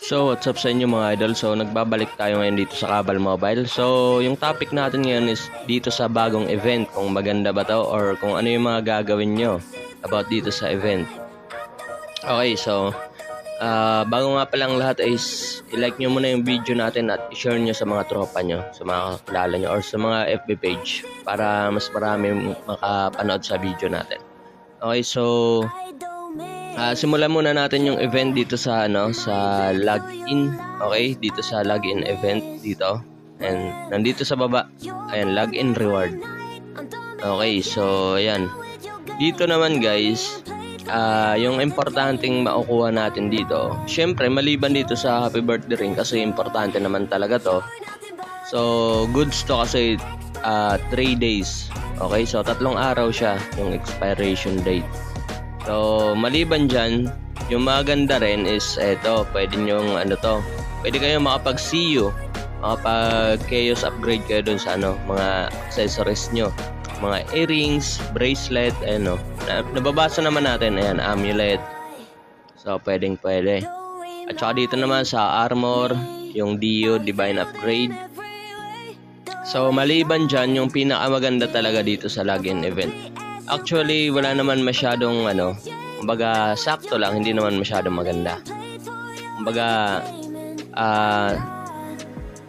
So what's up sa inyo mga idol? So nagbabalik tayo ngayon dito sa Kabal Mobile. So yung topic natin ngayon is dito sa bagong event, kung maganda ba to or kung ano yung mga gagawin nyo about dito sa event. Okay, so bago nga palang lahat is i-like nyo muna yung video natin at i-share nyo sa mga tropa nyo, sa mga kakilala nyo or sa mga FB page para mas marami makapanood sa video natin. Okay, so simulan muna natin yung event dito sa sa login. Okay, dito sa login event dito. And nandito sa baba, ayan, login reward. Okay, so ayan. Dito naman guys, yung importanteng makukuha natin dito. Syempre, maliban dito sa happy birthday ring kasi importante naman talaga to. So, goods to kasi 3 days. Okay, so 3 araw siya yung expiration date. So, maliban dyan, yung maganda rin is eto, pwede nyong pwede kayo makapag-CU, makapag-chaos upgrade kayo dun sa mga accessories nyo, mga earrings, bracelet, nababasa naman natin, ayan, amulet. So, pwede. At saka dito naman sa armor, yung Dio, divine upgrade. So, maliban dyan, yung pinakamaganda talaga dito sa login event. Actually, wala naman masyadong kumbaga sakto lang, hindi naman masyadong maganda. Kumbaga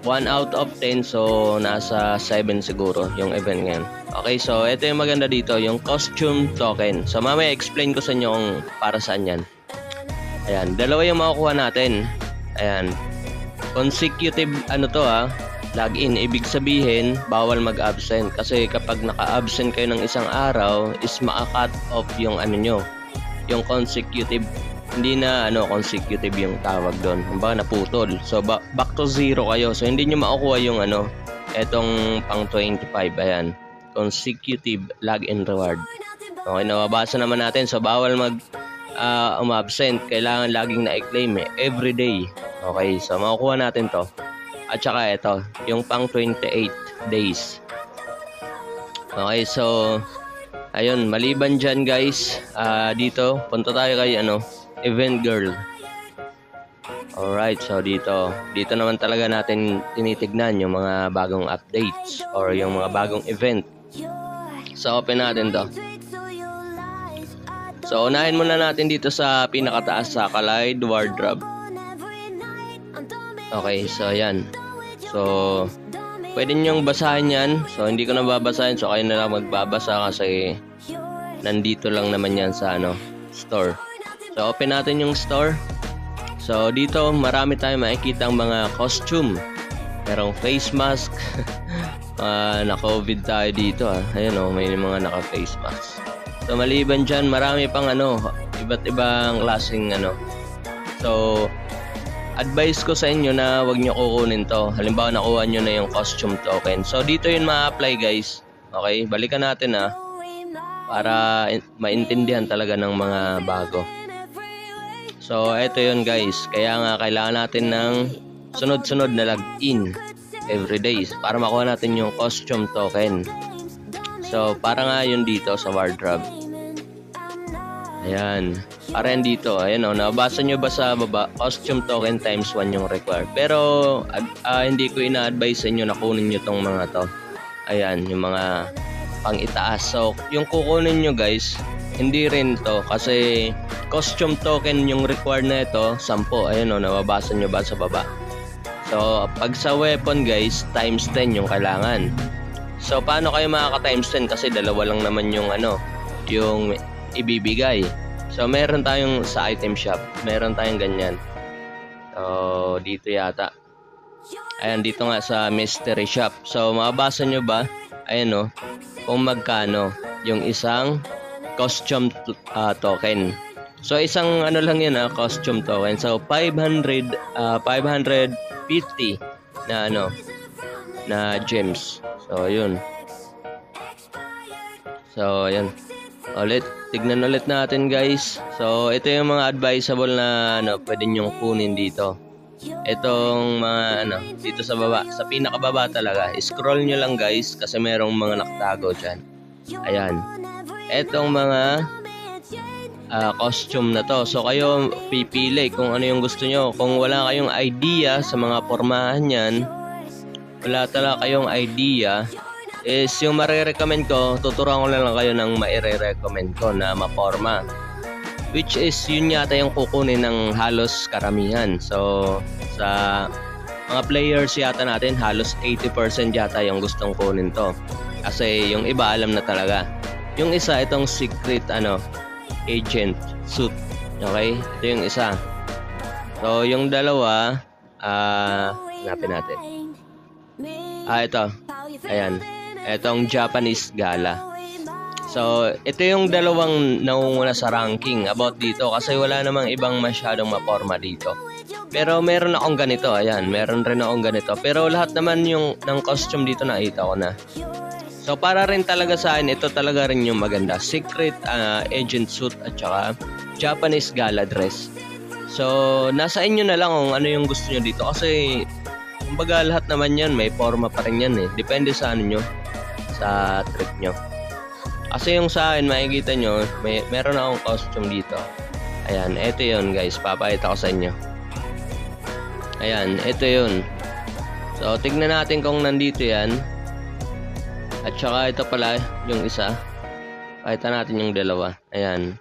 1 out of 10, so nasa 7 siguro yung event ngayon. Okay, so ito yung maganda dito, yung costume token. So mamaya explain ko sa inyo kung para saan yan. Ayan, dalawa yung makukuha natin. Ayan, consecutive login, ibig sabihin bawal mag-absent kasi kapag naka-absent kayo ng isang araw is maka-cut off yung yung consecutive, hindi na consecutive yung tawag doon, kumbaga naputol. So back to zero kayo, so hindi nyo makukuha yung etong pang 25. Ayan, consecutive login reward. Okay, nababasa naman natin, so bawal umabsent, kailangan laging na-claim everyday. Okay, so makukuha natin to. At saka ito, yung pang 28 days. Okay, so ayun, maliban dyan guys, dito, punta tayo kay event girl. Alright, so dito naman talaga natin tinitignan yung mga bagong updates or yung mga bagong event. So open natin to. So unahin muna natin dito sa pinakataas sa Collide Wardrobe. Okay, so ayan. So, pwede nyong basahin yan. So, hindi ko na babasahin. So, kayo na lang magbabasa kasi nandito lang naman yan sa store. So, open natin yung store. So, dito marami tayong makikita ang mga costume. Merong face mask. Na-COVID tayo dito. Ayan may mga naka-face mask. So, maliban dyan, marami pang iba't ibang klaseng So, advice ko sa inyo na wag nyo kukunin to. Halimbawa, nakuha nyo na yung costume token. So, dito yun ma-apply guys. Okay, balikan natin para maintindihan talaga ng mga bago. So, eto yun guys. Kaya nga, kailangan natin ng sunod-sunod na login every days para makuha natin yung costume token. So, para nga yun dito sa wardrobe. Ayan. Para yan dito. Ayan nabasa nyo ba sa baba? Costume token times 1 yung required. Pero hindi ko ina-advise sa inyo na kunin nyo tong mga to. Ayan, yung mga pang itaas. So, yung kukunin nyo guys, hindi rin to. Kasi costume token yung required na ito, 10. Ayan nababasa nyo ba sa baba? So, pag sa weapon guys, times 10 yung kailangan. So, paano kayo makaka-times 10? Kasi dalawa lang naman yung yung ibibigay. So, meron tayong sa item shop. Meron tayong ganyan. So, dito yata. Ayan, dito nga sa mystery shop. So, mababasa nyo ba? Ayan kung magkano yung isang costume token. So, isang lang yan costume token. So, 550 na na gems. So, yun. So, ayan. Tignan ulit natin guys. So ito yung mga advisable na pwede nyong kunin dito. Itong mga dito sa baba, sa pinakababa talaga. Scroll nyo lang guys kasi merong mga nakatago dyan. Ayan. Itong mga costume na to. So kayo pipili kung ano yung gusto nyo. Kung wala kayong idea sa mga pormahan yan, wala talaga kayong idea, is yung marirecommend ko, tuturuan ko lang kayo ng maire-recommend ko na maporma. Which is yun yata yung kukunin ng halos karamihan. So sa mga players yata natin, halos 80% yata yung gustong kunin to. Kasi yung iba alam na talaga. Yung isa, itong secret agent suit. Okay? Ito yung isa. So yung dalawa, hanapin natin. Ito. Ayan. Itong Japanese Gala. So, ito yung dalawang naunguna sa ranking about dito kasi wala namang ibang masyadong maporma dito. Pero meron akong ganito, ayan, meron rin akong ganito. Pero lahat naman yung ng costume dito nakita ko na. So, para rin talaga sa akin, ito talaga rin yung maganda. Secret agent suit at saka Japanese Gala dress. So, nasa inyo na lang kung ano yung gusto nyo dito kasi kumbaga lahat naman yan, may forma pa rin yan eh. Depende sa ano nyo, sa trip nyo. Kasi yung sa akin, makikita nyo, meron akong costume dito. Ayan, ito yun guys, papakita ko sa inyo. Ayan, ito yun. So, tignan natin kung nandito yan. At saka ito pala, yung isa. Pakita natin yung dalawa. Ayan.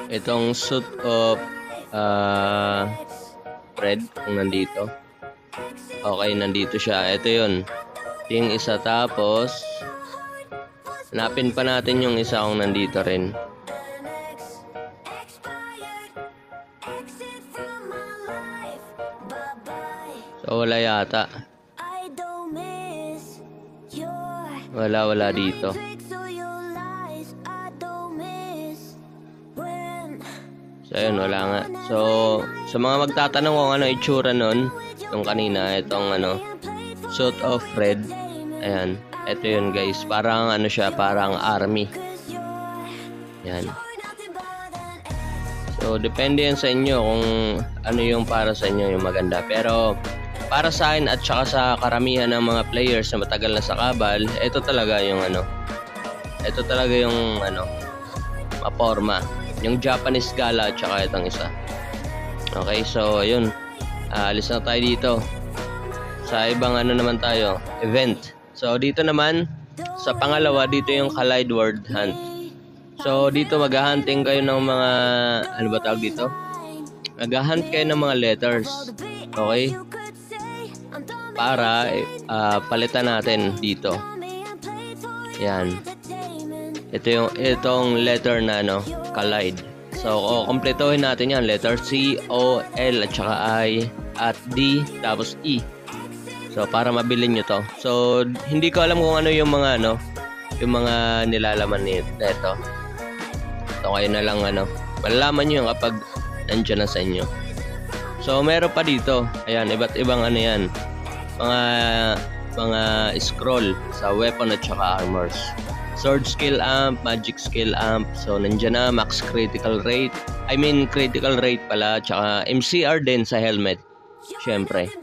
Itong suit of Fred, kung nandito. Okay, nandito siya. Ito yun. Yung isa, tapos hanapin pa natin yung isa kung nandito rin. So wala yata. Wala dito. So ayun, wala nga. So sa mga magtatanong kung ano itsura nun, yung kanina, itong suit of Fred. Ayan, ito yun guys. Parang siya, parang army. Ayan. So depende yan sa inyo kung ano yung para sa inyo yung maganda. Pero para sa akin at saka sa karamihan ng mga players na matagal na sa kabal, ito talaga yung ito talaga yung maporma. Yung Japanese Gala at saka itong isa. Okay, so ayun. Alis na tayo dito. Sa ibang naman tayo, event. So dito naman, sa pangalawa, dito yung Collide Word Hunt. So dito maghahunting kayo ng mga, ano ba tawag dito? Maghahunt kayo ng mga letters. Okay? Para palitan natin dito. Yan. Itong letter na Collide. So, kumpletuhin natin yan. Letter C, O, L, at saka I, at D, tapos E. So, para mabilin nyo to. So, hindi ko alam kung ano yung mga, yung mga nilalaman nito. So, kayo na lang, malalaman nyo kapag nandiyan na sa inyo. So, meron pa dito. Ayan, iba't ibang yan. Mga scroll sa weapon at saka armors. Sword skill amp, magic skill amp. So, nandiyan na, max critical rate. Critical rate pala. Tsaka MCR din sa helmet. Siyempre.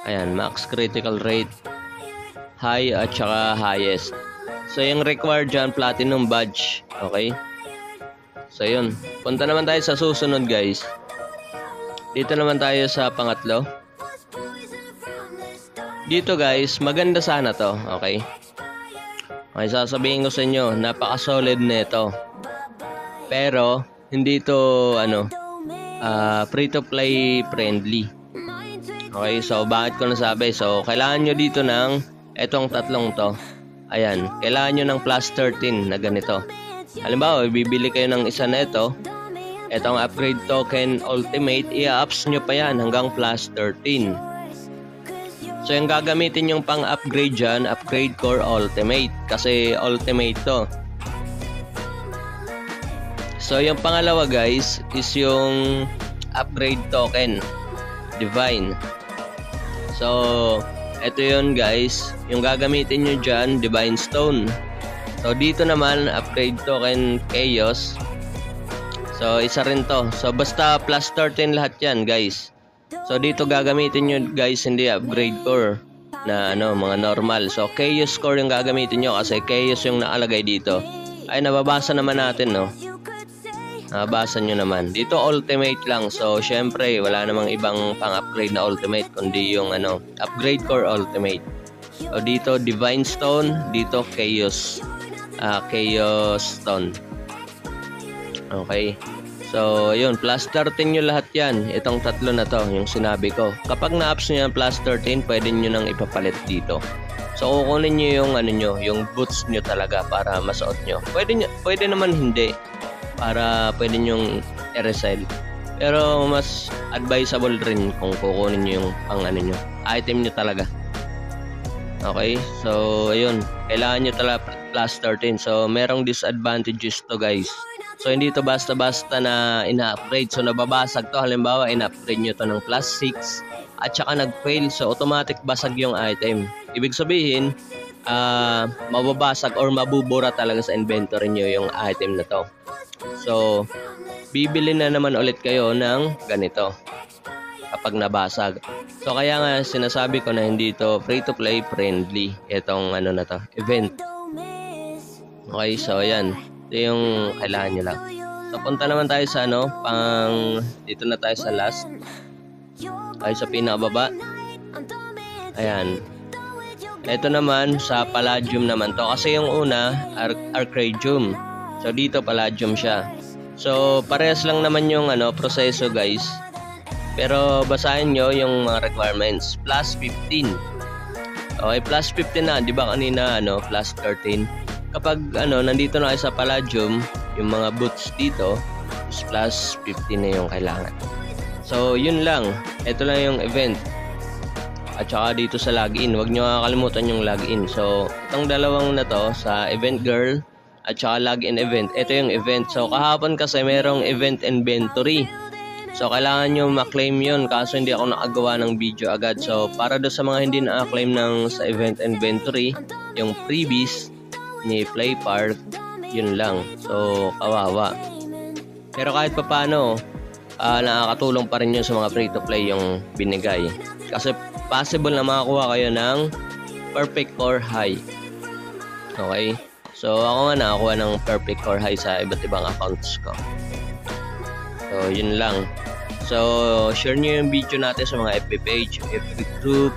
Ayan, max critical rate. High at tsaka highest. So, yung required dyan, platinum badge. Okay? So, yun. Punta naman tayo sa susunod, guys. Dito naman tayo sa pangatlo. Dito, guys, maganda sana to. Okay? Okay, sasabihin ko sa inyo, napaka-solid nito. Pero, hindi ito, free-to-play friendly. Okay, so bakit ko nasabi? So, kailangan nyo dito ng, etong tatlong to. Ayan, kailangan nyo ng plus 13 na ganito. Halimbawa, bibili kayo ng isa na ito. Etong upgrade token ultimate, i-ups nyo pa yan hanggang plus 13. So, yung gagamitin yung pang-upgrade dyan, upgrade core ultimate. Kasi ultimate to. So, yung pangalawa guys, is yung upgrade token. Divine. So, ito yun guys, yung gagamitin nyo dyan, Divine Stone. So dito naman, upgrade token Chaos. So isa rin to. So basta plus 13 lahat yan guys. So dito gagamitin nyo guys, hindi upgrade core na mga normal. So Chaos core yung gagamitin nyo kasi Chaos yung nakalagay dito. Ay nababasa naman natin nabasa nyo naman. Dito ultimate lang. So syempre wala namang ibang pang-upgrade na ultimate kundi yung upgrade core ultimate. So dito Divine Stone, dito Chaos Stone. Okay. So yun, plus 13 nyo lahat yan. Itong tatlo na to, yung sinabi ko. Kapag na-ups nyo yan plus 13, pwede nyo nang ipapalit dito. So kukunin nyo yung yung boots nyo talaga para masuot nyo. Pwede naman hindi. Para pwede nyong i-resell. Pero mas advisable rin kung kukunin nyo yung pang item nyo talaga. Okay, so ayun, kailangan nyo talaga plus 13. So merong disadvantages to guys. So hindi to basta-basta na ina-upgrade. So nababasag to, halimbawa ina-upgrade nyo to ng plus 6 at saka nag-fail. So automatic basag yung item. Ibig sabihin, mababasag or mabubura talaga sa inventory nyo yung item na to. So, bibili na naman ulit kayo ng ganito kapag nabasag. So, kaya nga sinasabi ko na hindi to free-to-play friendly itong na to, event. Okay, so ayan. Ito yung kailangan nyo lang. So, punta naman tayo sa dito na tayo sa last. Tayo sa pinakababa. Ayan. Ito naman sa Palladium naman to. Kasi yung una, Arcadium. So dito Palladium siya. So parehas lang naman yung proseso guys. Pero basahin nyo yung mga requirements. Plus 15. Okay, plus 15 na. Di ba kanina plus 13. Kapag nandito na kayo sa Palladium, yung mga boots dito is plus 15 na yung kailangan. So yun lang. Ito lang yung event. At saka dito sa login, huwag nyo kakalimutan yung login. So itong dalawang na to sa event girl at saka login event, ito yung event. So kahapon kasi merong event inventory. So kailangan nyo ma-claim yun, kaso hindi ako nakagawa ng video agad. So para do sa mga hindi na-claim sa event inventory, yung freebies ni Play Park, yun lang. So kawawa. Pero kahit pa paano, nakakatulong pa rin yun sa mga free-to-play yung binigay. Kasi possible na makakuha kayo ng perfect core high. Okay? So ako nga nakakuha ng perfect core high sa iba't ibang accounts ko. So yun lang. So share nyo yung video natin sa mga FB page, FB group.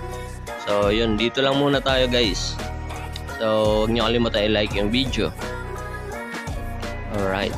So yun, dito lang muna tayo guys. So huwag nyo kalimutan i-like yung video. Alright.